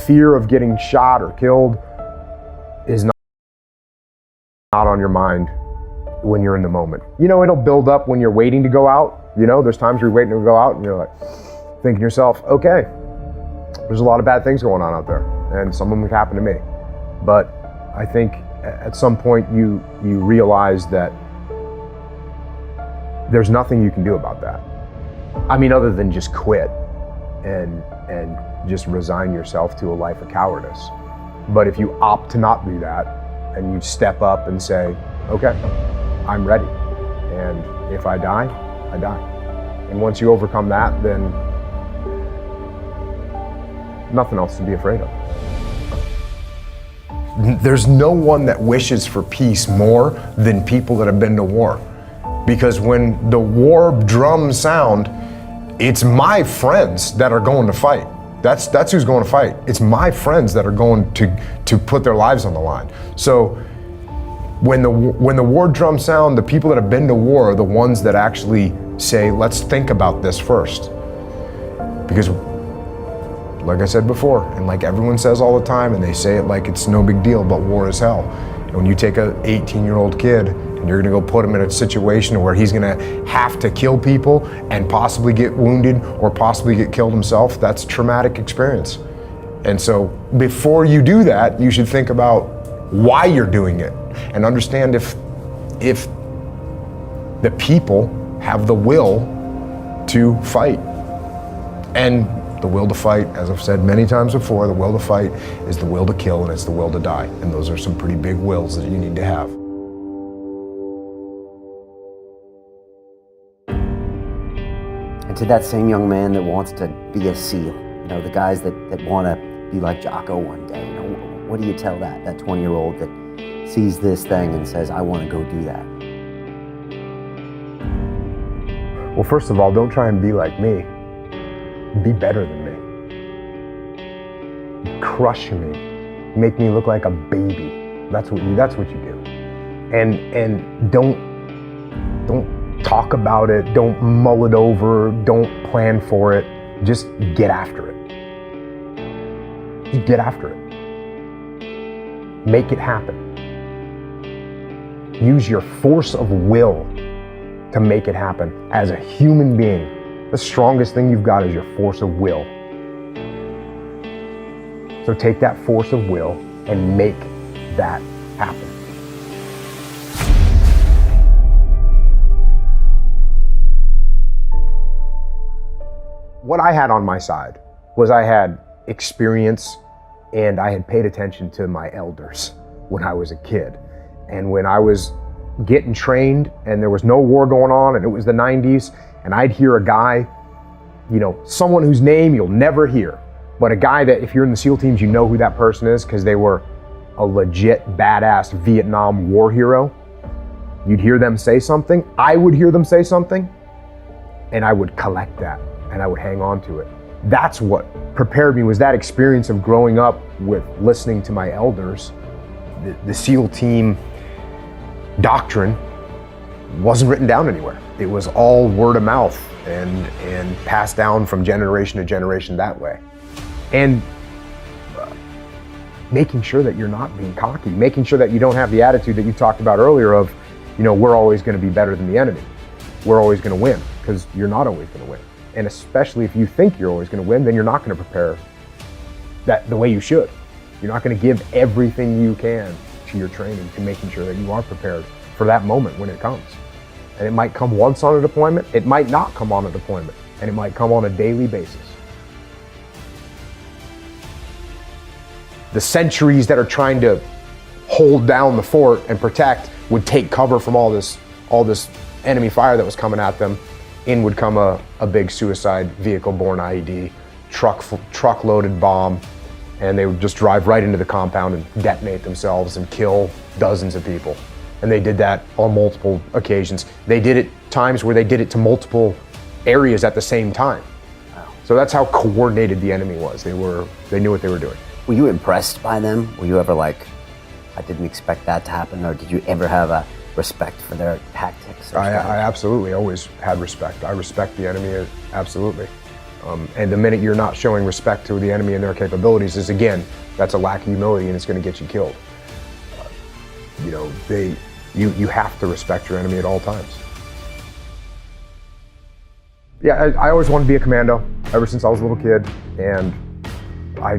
fear of getting shot or killed is not on your mind when you're in the moment. You know, it'll build up when you're waiting to go out. You know, there's times you're waiting to go out and you're like thinking to yourself, okay, there's a lot of bad things going on out there and some of them could happen to me. But I think at some point you realize that there's nothing you can do about that. I mean, other than just quit and just resign yourself to a life of cowardice. But if you opt to not do that and you step up and say, okay, I'm ready. And if I die, I die. And once you overcome that, then nothing else to be afraid of. There's no one that wishes for peace more than people that have been to war. Because when the war drums sound, it's my friends that are going to fight. That's who's going to fight. It's my friends that are going to put their lives on the line. So when the war drums sound, the people that have been to war are the ones that actually say, let's think about this first. Because like I said before, and like everyone says all the time, and they say it like it's no big deal, but war is hell. And when you take an 18-year-old kid and you're gonna go put him in a situation where he's gonna have to kill people and possibly get wounded or possibly get killed himself, that's a traumatic experience. And so before you do that, you should think about why you're doing it and understand if the people have the will to fight. And the will to fight, as I've said many times before, the will to fight is the will to kill and it's the will to die. And those are some pretty big wills that you need to have. And to that same young man that wants to be a SEAL, you know, the guys that want to be like Jocko one day, you know, what do you tell that 20-year-old that sees this thing and says, I want to go do that? Well, first of all, don't try and be like me. Be better than me. Crush me. Make me look like a baby. That's what you do. And don't talk about it. Don't mull it over. Don't plan for it. Just get after it. Just get after it. Make it happen. Use your force of will to make it happen. As a human being, the strongest thing you've got is your force of will. So take that force of will and make that happen. What I had on my side was I had experience and I had paid attention to my elders when I was a kid. And when I was getting trained and there was no war going on and it was the 90s, and I'd hear a guy, you know, someone whose name you'll never hear, but a guy that if you're in the SEAL teams, you know who that person is because they were a legit badass Vietnam war hero. You'd hear them say something, I would hear them say something, and I would collect that and I would hang on to it. That's what prepared me, was that experience of growing up with listening to my elders. The SEAL team doctrine wasn't written down anywhere. It was all word of mouth and passed down from generation to generation that way. And making sure that you're not being cocky, making sure that you don't have the attitude that you talked about earlier of, you know, we're always going to be better than the enemy. We're always going to win, because you're not always going to win. And especially if you think you're always going to win, then you're not going to prepare that the way you should. You're not going to give everything you can to your training to making sure that you are prepared for that moment when it comes. And it might come once on a deployment, it might not come on a deployment, and it might come on a daily basis. The sentries that are trying to hold down the fort and protect would take cover from all this enemy fire that was coming at them. In would come a big suicide vehicle-borne IED, truck-loaded bomb, and they would just drive right into the compound and detonate themselves and kill dozens of people. And they did that on multiple occasions. They did it times where they did it to multiple areas at the same time. Wow. So that's how coordinated the enemy was. They knew what they were doing. Were you impressed by them? Were you ever like, I didn't expect that to happen? Or did you ever have a respect for their tactics? I absolutely always had respect. I respect the enemy, absolutely. And the minute you're not showing respect to the enemy and their capabilities is, again, that's a lack of humility and it's going to get you killed. You have to respect your enemy at all times. Yeah, I always wanted to be a commando ever since I was a little kid, and I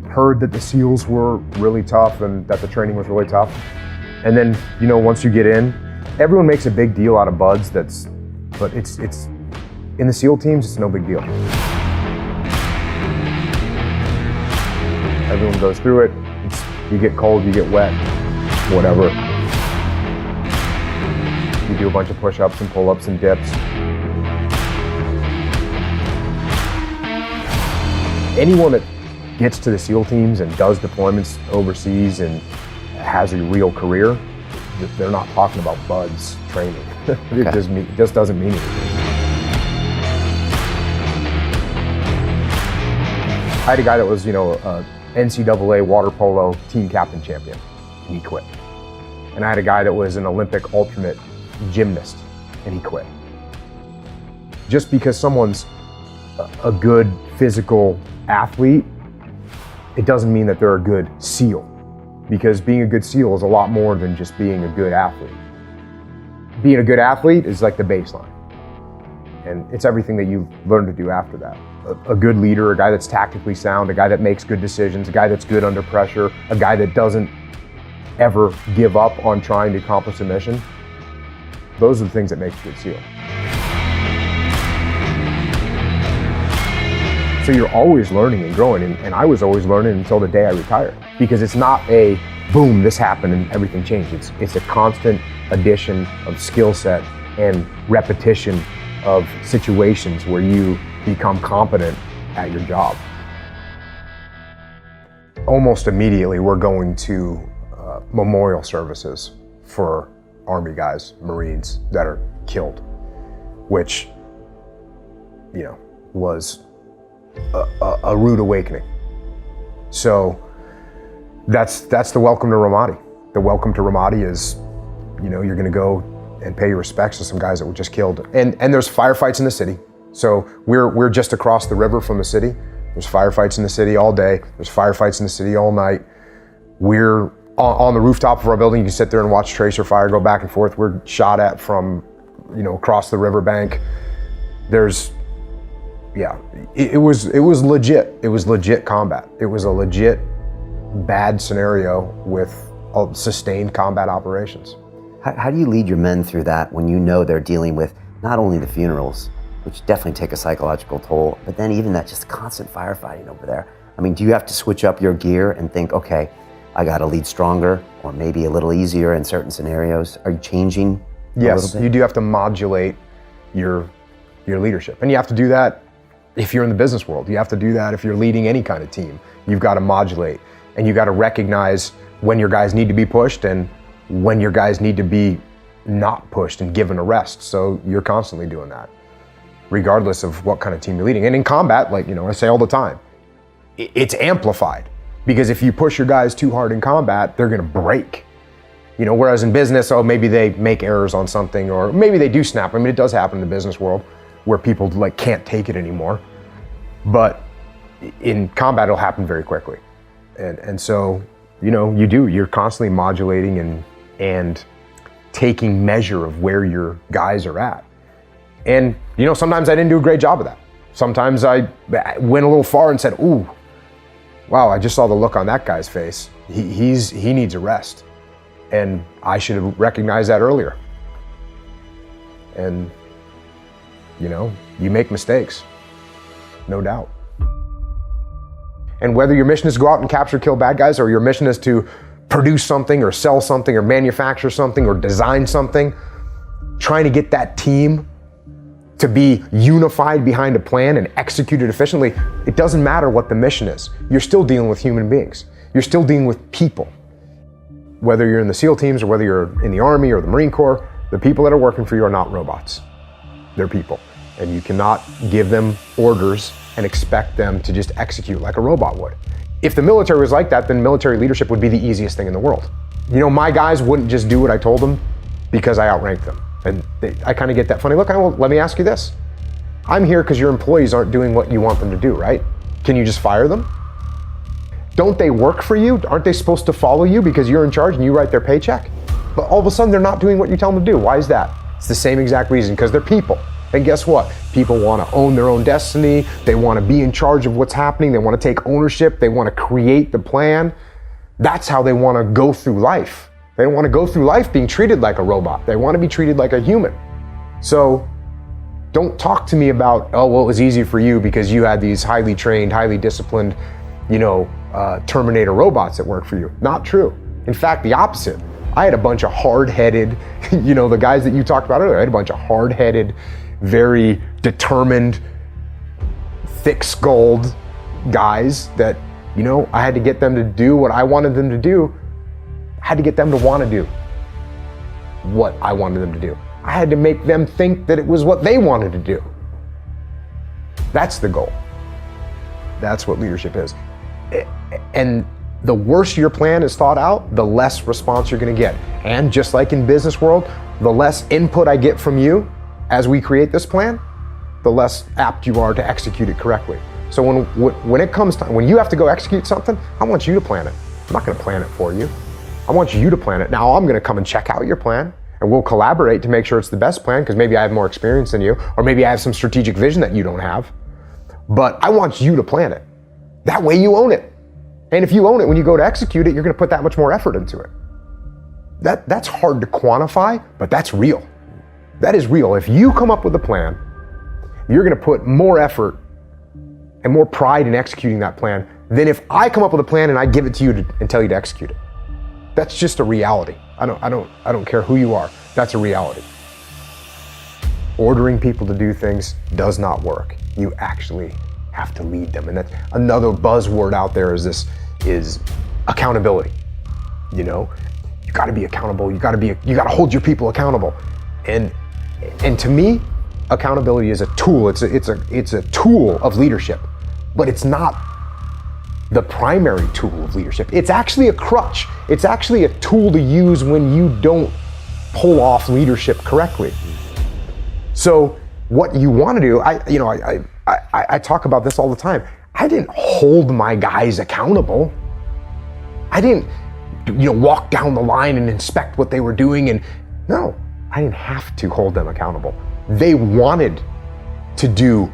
heard that the SEALs were really tough and that the training was really tough. And then, once you get in, everyone makes a big deal out of buds, but it's in the SEAL teams, it's no big deal. Everyone goes through it. You get cold, you get wet, whatever. You do a bunch of push-ups and pull-ups and dips. Anyone that gets to the SEAL teams and does deployments overseas and has a real career, they're not talking about buds training. It just doesn't mean anything. I had a guy that was, a NCAA water polo team captain champion, and he quit. And I had a guy that was an Olympic alternate gymnast, and he quit. Just because someone's a good physical athlete, it doesn't mean that they're a good SEAL, because being a good SEAL is a lot more than just being a good athlete. Being a good athlete is like the baseline, and it's everything that you learn to do after that. A good leader, a guy that's tactically sound, a guy that makes good decisions, a guy that's good under pressure, a guy that doesn't ever give up on trying to accomplish a mission. Those are the things that make a good SEAL. So you're always learning and growing, and I was always learning until the day I retired, because it's not a boom, this happened and everything changed. It's a constant addition of skill set and repetition of situations where you become competent at your job. Almost immediately, we're going to memorial services for Army guys, Marines that are killed, which, was a rude awakening. So that's the welcome to Ramadi. The welcome to Ramadi is, you're gonna go and pay your respects to some guys that were just killed. And there's firefights in the city. So we're just across the river from the city. There's firefights in the city all day. There's firefights in the city all night. We're on the rooftop of our building. You can sit there and watch tracer fire go back and forth. We're shot at from, across the riverbank. It was legit. It was legit combat. It was a legit bad scenario with sustained combat operations. How do you lead your men through that when you know they're dealing with not only the funerals, which definitely take a psychological toll, but then even that just constant firefighting over there? I mean, do you have to switch up your gear and think, okay, I got to lead stronger or maybe a little easier in certain scenarios? Are you changing a little bit? Yes, you do have to modulate your leadership. And you have to do that if you're in the business world. You have to do that if you're leading any kind of team. You've got to modulate, and you got to recognize when your guys need to be pushed and when your guys need to be not pushed and given a rest. So you're constantly doing that, regardless of what kind of team you're leading. And in combat, I say all the time, it's amplified, because if you push your guys too hard in combat, they're gonna break. Whereas in business, maybe they make errors on something, or maybe they do snap. I mean, it does happen in the business world where people can't take it anymore. But in combat, it'll happen very quickly. And so, you're constantly modulating and taking measure of where your guys are at. And, sometimes I didn't do a great job of that. Sometimes I went a little far and said, ooh, wow, I just saw the look on that guy's face. He needs a rest. And I should have recognized that earlier. And, you make mistakes, no doubt. And whether your mission is to go out and capture, kill bad guys, or your mission is to produce something or sell something or manufacture something or design something, trying to get that team to be unified behind a plan and execute it efficiently, it doesn't matter what the mission is. You're still dealing with human beings. You're still dealing with people. Whether you're in the SEAL teams or whether you're in the Army or the Marine Corps, the people that are working for you are not robots. They're people. And you cannot give them orders and expect them to just execute like a robot would. If the military was like that, then military leadership would be the easiest thing in the world. My guys wouldn't just do what I told them because I outranked them. And I kind of get that funny look. Well, let me ask you this. I'm here because your employees aren't doing what you want them to do, right? Can you just fire them? Don't they work for you? Aren't they supposed to follow you because you're in charge and you write their paycheck? But all of a sudden they're not doing what you tell them to do. Why is that? It's the same exact reason, because they're people. And guess what? People want to own their own destiny. They want to be in charge of what's happening. They want to take ownership. They want to create the plan. That's how they want to go through life. They don't want to go through life being treated like a robot. They want to be treated like a human. So don't talk to me about, oh, well, it was easy for you because you had these highly trained, highly disciplined, Terminator robots that work for you. Not true. In fact, the opposite. I had a bunch of hard-headed, the guys that you talked about earlier, I had a bunch of hard-headed, very determined, thick-skulled guys that, I had to get them to do what I wanted them to do. I had to get them to want to do what I wanted them to do. I had to make them think that it was what they wanted to do. That's the goal. That's what leadership is. And the worse your plan is thought out, the less response you're going to get. And just like in business world, the less input I get from you as we create this plan, the less apt you are to execute it correctly. So when it comes time, when you have to go execute something, I want you to plan it. I'm not going to plan it for you. I want you to plan it. Now I'm going to come and check out your plan, and we'll collaborate to make sure it's the best plan, because maybe I have more experience than you, or maybe I have some strategic vision that you don't have. But I want you to plan it. That way you own it. And if you own it, when you go to execute it, you're going to put that much more effort into it. That's hard to quantify, but that's real. That is real. If you come up with a plan, you're going to put more effort and more pride in executing that plan than if I come up with a plan and I give it to you and tell you to execute it. That's just a reality. I don't care who you are. That's a reality. Ordering people to do things does not work. You actually have to lead them. And that's another buzzword out there is accountability. You got to be accountable. You got to hold your people accountable. And to me, accountability is a tool. It's a tool of leadership, but it's not the primary tool of leadership. It's actually a crutch. It's actually a tool to use when you don't pull off leadership correctly. So what you want to do, I talk about this all the time. I didn't hold my guys accountable. I didn't, walk down the line and inspect what they were doing. No, I didn't have to hold them accountable. They wanted to do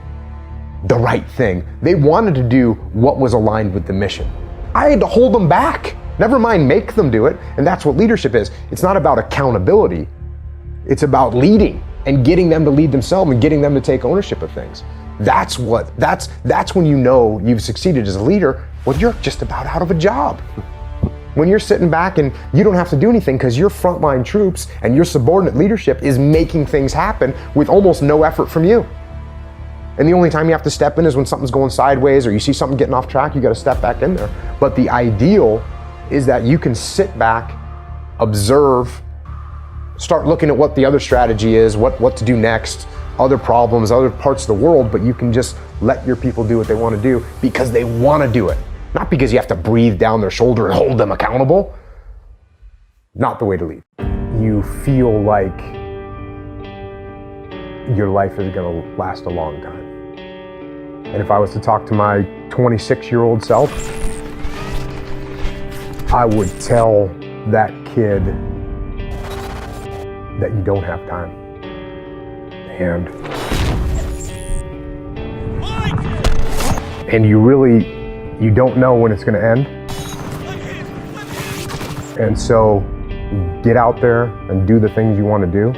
the right thing. They wanted to do what was aligned with the mission. I had to hold them back. Never mind make them do it. And that's what leadership is. It's not about accountability. It's about leading and getting them to lead themselves and getting them to take ownership of things. That's when you know you've succeeded as a leader, when you're just about out of a job. When you're sitting back and you don't have to do anything because your frontline troops and your subordinate leadership is making things happen with almost no effort from you. And the only time you have to step in is when something's going sideways or you see something getting off track, you got to step back in there. But the ideal is that you can sit back, observe, start looking at what the other strategy is, what to do next, other problems, other parts of the world, but you can just let your people do what they want to do because they want to do it. Not because you have to breathe down their shoulder and hold them accountable. Not the way to lead. You feel like your life is going to last a long time. And if I was to talk to my 26-year-old self, I would tell that kid that you don't have time. And you don't know when it's going to end. And so get out there and do the things you want to do.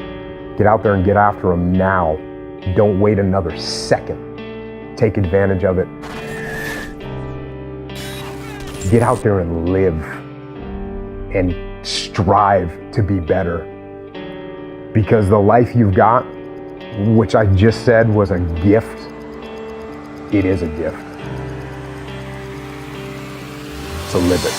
Get out there and get after them now. Don't wait another second. Take advantage of it. Get out there and live and strive to be better. Because the life you've got, which I just said was a gift, it is a gift. So live it.